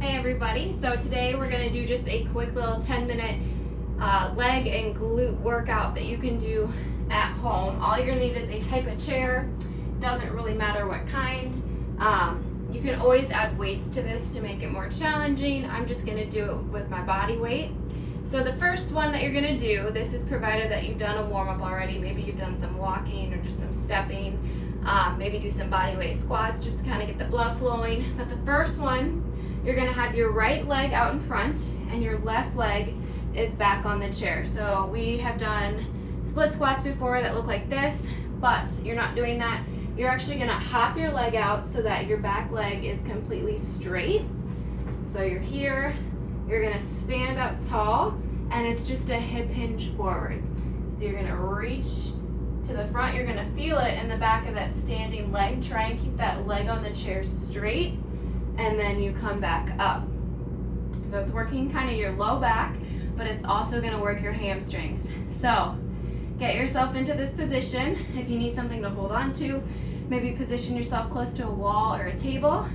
Hey everybody, so today we're going to do just a quick little 10-minute leg and glute workout that you can do at home. All you're going to need is a type of chair, doesn't really matter what kind. You can always add weights to this to make it more challenging. I'm just going to do it with my body weight. So the first one that you're going to do, this is provided that you've done a warm-up already. Maybe you've done some walking or just some stepping. Maybe do some body weight squats just to kind of get the blood flowing. But the first one, you're going to have your right leg out in front and your left leg is back on the chair. So we have done split squats before that look like this, but you're not doing that. You're actually going to hop your leg out so that your back leg is completely straight. So you're here, you're going to stand up tall, and it's just a hip hinge forward. So you're going to reach to the front, you're going to feel it in the back of that standing leg. Try and keep that leg on the chair straight, and then you come back up. So it's working kind of your low back, but it's also going to work your hamstrings. So get yourself into this position. If you need something to hold on to, maybe position yourself close to a wall or a table.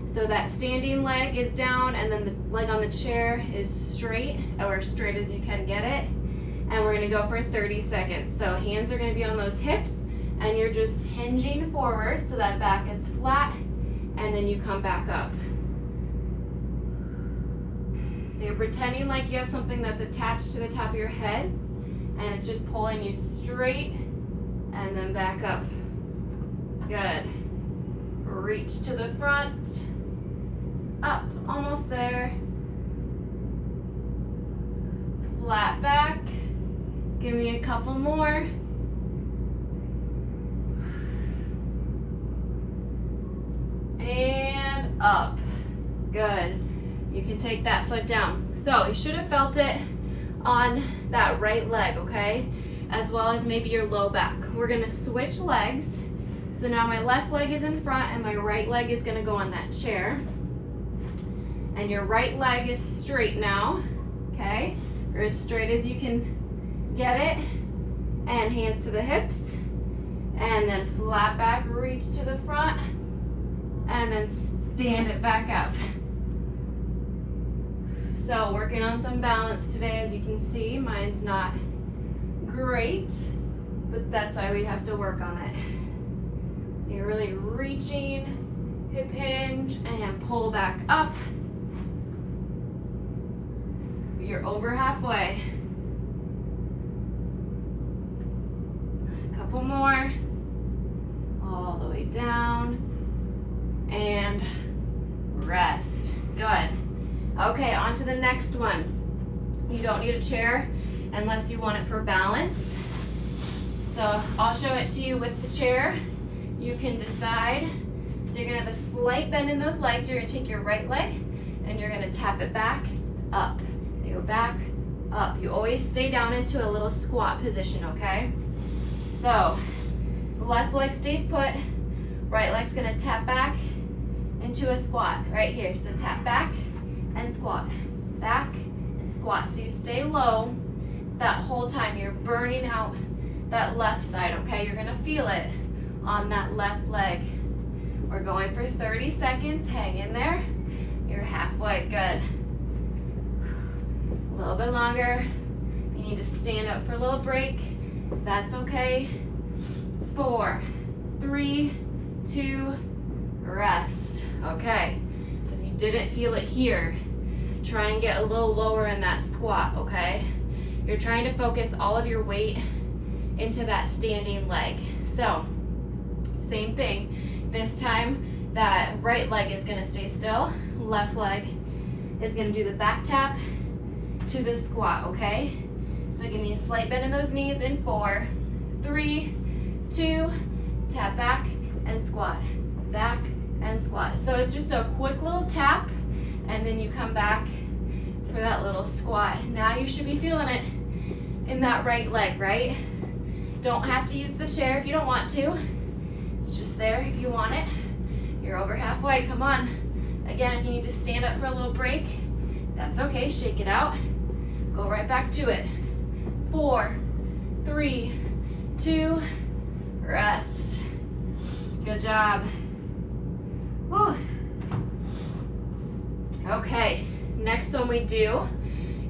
So that standing leg is down and then the leg on the chair is straight, or straight as you can get it. And we're going to go for 30 seconds. So hands are going to be on those hips and you're just hinging forward so that back is flat, and then you come back up. So you're pretending like you have something that's attached to the top of your head and it's just pulling you straight and then back up. Good. Reach to the front. Up, almost there. Flat back. Give me a couple more. And up. Good. You can take that foot down. So you should have felt it on that right leg, okay? As well as maybe your low back. We're gonna switch legs. So now my left leg is in front and my right leg is gonna go on that chair. And your right leg is straight now, okay? Or as straight as you can get it. And hands to the hips. And then flat back, reach to the front. And then stand it back up. So working on some balance today, as you can see. Mine's not great, but that's why we have to work on it. So you're really reaching, hip hinge, and pull back up. You're over halfway. A couple more. All the way down. And rest. Good. Okay, on to the next one. You don't need a chair unless you want it for balance. So I'll show it to you with the chair. You can decide. So you're gonna have a slight bend in those legs. You're gonna take your right leg and you're gonna tap it back, up. You go back, up. You always stay down into a little squat position, okay? So the left leg stays put, right leg's gonna tap back into a squat right here. So tap back and squat, back and squat. So you stay low that whole time. You're burning out that left side, okay? You're gonna feel it on that left leg. We're going for 30 seconds. Hang in there. You're halfway. Good. A little bit longer. If you need to stand up for a little break, that's okay. 4, 3, 2, rest. Okay. So if you didn't feel it here, try and get a little lower in that squat, okay? You're trying to focus all of your weight into that standing leg. So, same thing. This time, that right leg is gonna stay still. Left leg is gonna do the back tap to the squat, okay? So give me a slight bend in those knees in 4, 3, 2, tap back and squat, back and squat. So it's just a quick little tap, and then you come back for that little squat. Now you should be feeling it in that right leg, right? Don't have to use the chair if you don't want to. It's just there if you want it. You're over halfway, come on. Again, if you need to stand up for a little break, that's okay, shake it out. Go right back to it. 4, 3, 2, rest. Good job. Whew. Okay, next one we do,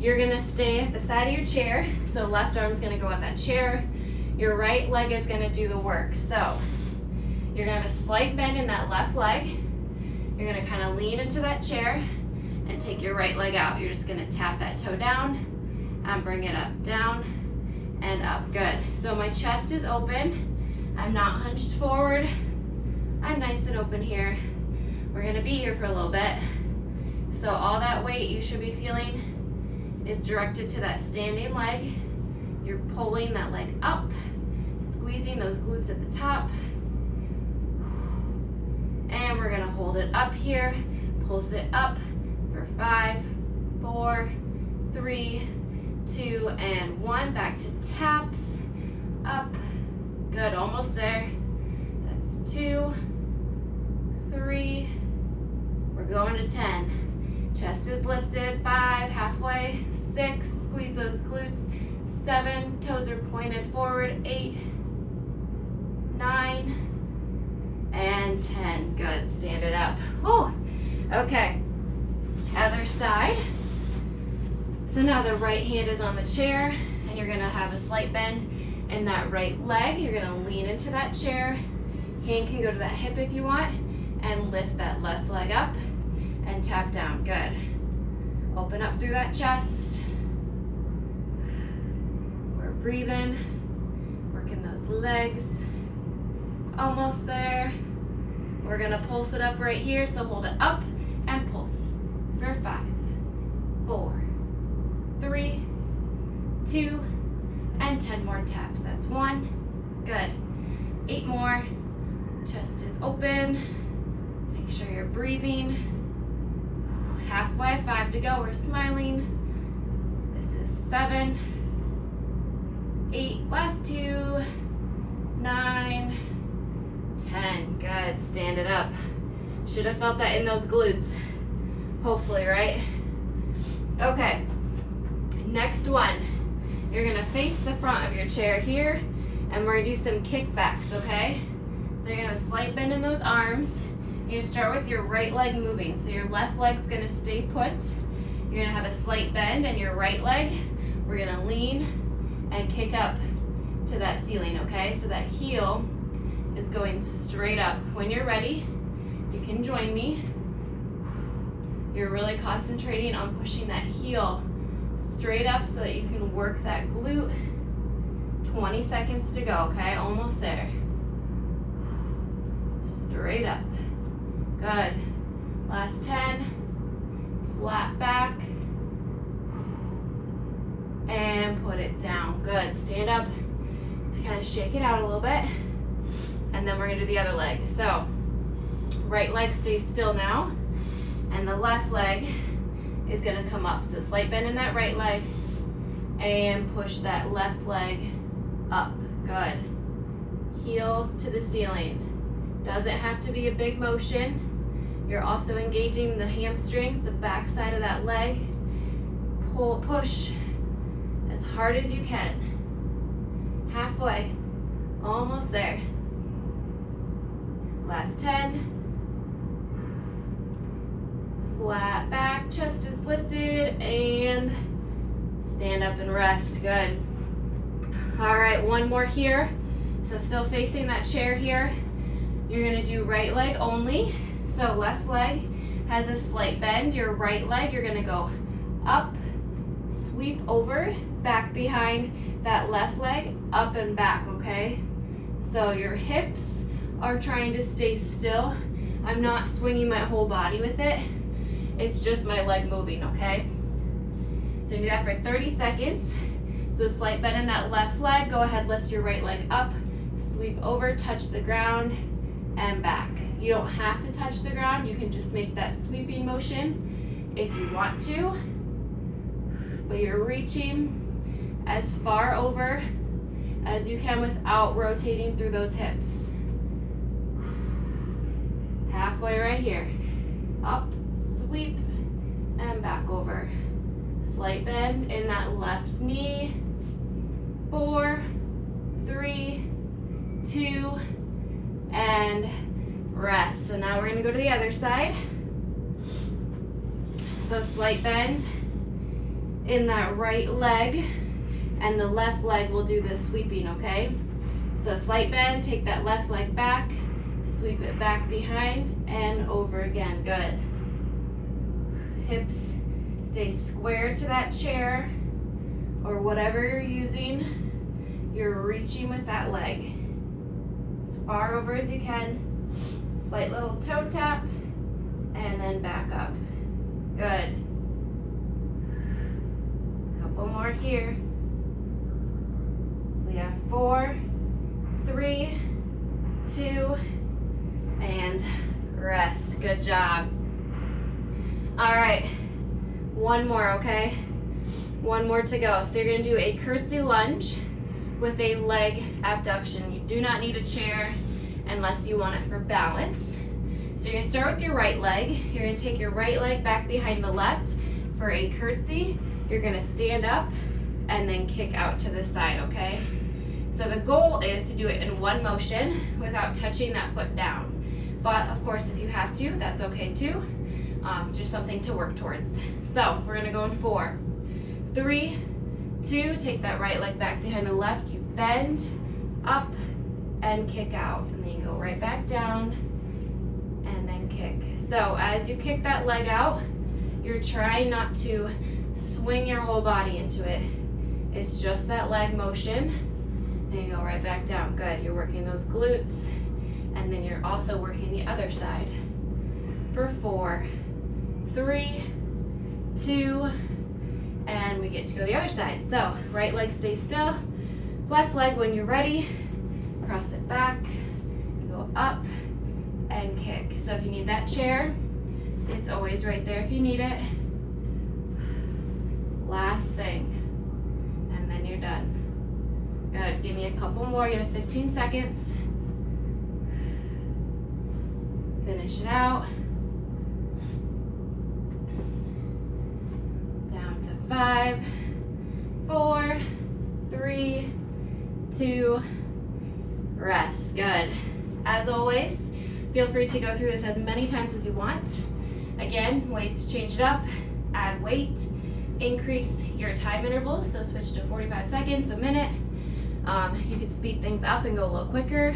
you're gonna stay at the side of your chair. So left arm's gonna go at that chair. Your right leg is gonna do the work. So you're gonna have a slight bend in that left leg. You're gonna kind of lean into that chair and take your right leg out. You're just gonna tap that toe down and bring it up, down and up. Good. So my chest is open. I'm not hunched forward. I'm nice and open here. We're gonna be here for a little bit. So all that weight you should be feeling is directed to that standing leg. You're pulling that leg up, squeezing those glutes at the top. And we're gonna hold it up here, pulse it up for 5, 4, 3, 2, and 1. Back to taps, up. Good, almost there. That's 2, 3, we're going to 10. Chest is lifted, 5, halfway, 6, squeeze those glutes, 7, toes are pointed forward, 8, 9, and 10. Good, stand it up. Oh, okay. Other side. So now the right hand is on the chair, and you're gonna have a slight bend in that right leg. You're gonna lean into that chair. Hand can go to that hip if you want, and lift that left leg up and tap down. Good. Open up through that chest. We're breathing, working those legs. Almost there. We're gonna pulse it up right here, so hold it up and pulse for 5, 4, 3, 2, and 10 more taps. That's 1. Good. 8 more. Chest is open. Make sure you're breathing. Halfway, 5 to go. We're smiling. This is 7, 8, last 2, 9, 10. Good. Stand it up. Should have felt that in those glutes. Hopefully, right? Okay. Next one. You're going to face the front of your chair here, and we're going to do some kickbacks, okay? So you're going to have a slight bend in those arms. You start with your right leg moving. So your left leg's going to stay put. You're going to have a slight bend in your right leg. We're going to lean and kick up to that ceiling, okay? So that heel is going straight up. When you're ready, you can join me. You're really concentrating on pushing that heel straight up so that you can work that glute. 20 seconds to go, okay? Almost there. Straight up. Good. Last 10. Flat back. And put it down. Good. Stand up to kind of shake it out a little bit. And then we're going to do the other leg. So, right leg stays still now. And the left leg is going to come up. So slight bend in that right leg. And push that left leg up. Good. Heel to the ceiling. Doesn't have to be a big motion. You're also engaging the hamstrings, the back side of that leg. Pull, push as hard as you can. Halfway. Almost there. Last 10. Flat back, chest is lifted, and stand up and rest. Good. All right, one more here. So still facing that chair here. You're gonna do right leg only. So left leg has a slight bend. Your right leg, you're gonna go up, sweep over, back behind that left leg, up and back, okay? So your hips are trying to stay still. I'm not swinging my whole body with it. It's just my leg moving, okay? So do that for 30 seconds. So slight bend in that left leg. Go ahead, lift your right leg up, sweep over, touch the ground, and back. You don't have to touch the ground. You can just make that sweeping motion if you want to. But you're reaching as far over as you can without rotating through those hips. Halfway right here. Up, sweep, and back over. Slight bend in that left knee. 4, 3, 2, and rest. So now we're going to go to the other side. So slight bend in that right leg, and the left leg will do the sweeping, okay? So slight bend, take that left leg back, sweep it back behind and over again. Good. Hips stay square to that chair or whatever you're using. You're reaching with that leg as far over as you can. Slight little toe tap and then back up. Good. Couple more here. We have 4, 3, 2, and rest. Good job. All right, one more, okay? One more to go. So you're gonna do a curtsy lunge with a leg abduction. You do not need a chair unless you want it for balance. So you're gonna start with your right leg. You're gonna take your right leg back behind the left for a curtsy. You're gonna stand up and then kick out to the side, okay? So the goal is to do it in one motion without touching that foot down. But of course, if you have to, that's okay too. Just something to work towards. So we're gonna go in 4, 3, 2, take that right leg back behind the left, you bend up and kick out, and then you go right back down and then kick. So as you kick that leg out, you're trying not to swing your whole body into it. It's just that leg motion, and you go right back down. Good, you're working those glutes, and then you're also working the other side. For 4, 3, 2, and we get to go the other side. So right leg stays still, left leg when you're ready, cross it back, you go up and kick. So if you need that chair, it's always right there if you need it. Last thing, and then you're done. Good, give me a couple more, you have 15 seconds. Finish it out. Down to 5, 4, 3, 2, rest. Good. As always, feel free to go through this as many times as you want. Again, ways to change it up, add weight, increase your time intervals, so switch to 45 seconds, a minute. You could speed things up and go a little quicker.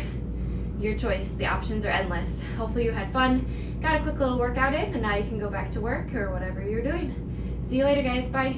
Your choice. The options are endless. Hopefully you had fun, got a quick little workout in, and now you can go back to work or whatever you're doing. See you later, guys. Bye.